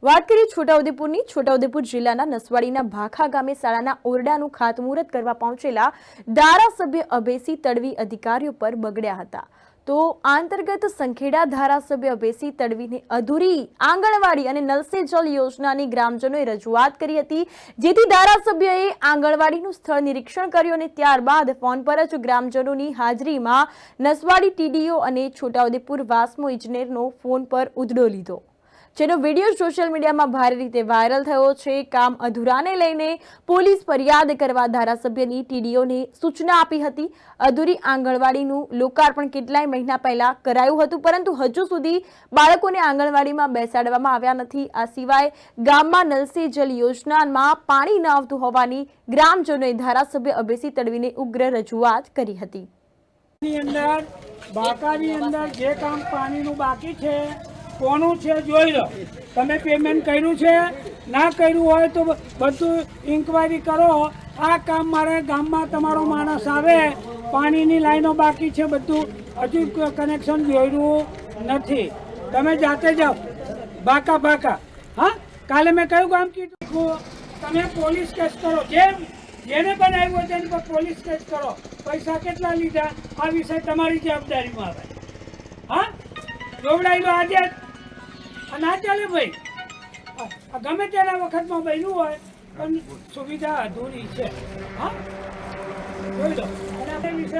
વાત કરીએ છોટાઉદેપુરની છોટાઉદેપુર જિલ્લાના નસવાડીના ભાખા ગામે શાળાના ઓરડાનું ખાતમુહૂર્ત કરવા પહોંચેલા ધારાસભ્ય અભયસિંહ તડવી અધિકારીઓ પર બગડ્યા હતા તો અંતર્ગત સંખેડા ધારાસભ્ય અભયસિંહ તડવીને અધૂરી આંગણવાડી અને નલ સે જલ યોજનાની ગ્રામજનોએ રજૂઆત કરી હતી, જેથી ધારાસભ્યએ આંગણવાડીનું સ્થળ નિરીક્ષણ કર્યું અને ત્યારબાદ ફોન પર જ ગ્રામજનોની હાજરીમાં નસવાડી ટીડીઓ અને છોટાઉદેપુર વાસ્મો ઇજનેરનો ફોન પર ઉધડો લીધો, જેનો વિડીયો સોશિયલ મીડિયામાં ભારે રીતે વાયરલ થયો છે। કામ અધૂરાને લઈને પોલીસ ફરિયાદ કરવા ધારાસભ્યની ટીડીઓને સૂચના આપી હતી। અધૂરી આંગણવાડીનું લોકાર્પણ કેટલાય મહિના પહેલા કરાયું હતું, પરંતુ હજુ સુધી બાળકોને આંગણવાડીમાં બેસાડવામાં આવ્યા નથી। આ સિવાય ગામમાં નલ સે જલ યોજનામાં પાણી ન આવતું હોવાની ગ્રામજનોએ ધારાસભ્ય અભયસિંહ તડવીને ઉગ્ર રજૂઆત કરી હતી। બાકાની અંદર જે કામ પાણીનું બાકી છે કોનું છે જોઈ લો, તમે પેમેન્ટ કર્યું છે, ના કર્યું હોય તો બધું ઇન્ક્વાયરી કરો। આ કામ મારે ગામમાં તમારો માણસ આવે, પાણીની લાઈનો બાકી છે, બધું હજુ કનેક્શન જોયું નથી, તમે જાતે જાઓ બાકા। હા, કાલે મેં કયું કામ કીધું, તમે પોલીસ કેસ કરો, જેને બનાવ્યું હોય તેની પર પોલીસ કેસ કરો। પૈસા કેટલા લીધા આ વિષય તમારી જવાબદારીમાં આવે। હા, જોવડાવી લો આજે, ના ચાલે ભાઈ, ગમે તેના વખતમાં બન્યું હોય પણ સુવિધા અધૂરી છે। હા, જોઈ લો અને આપણે વિષય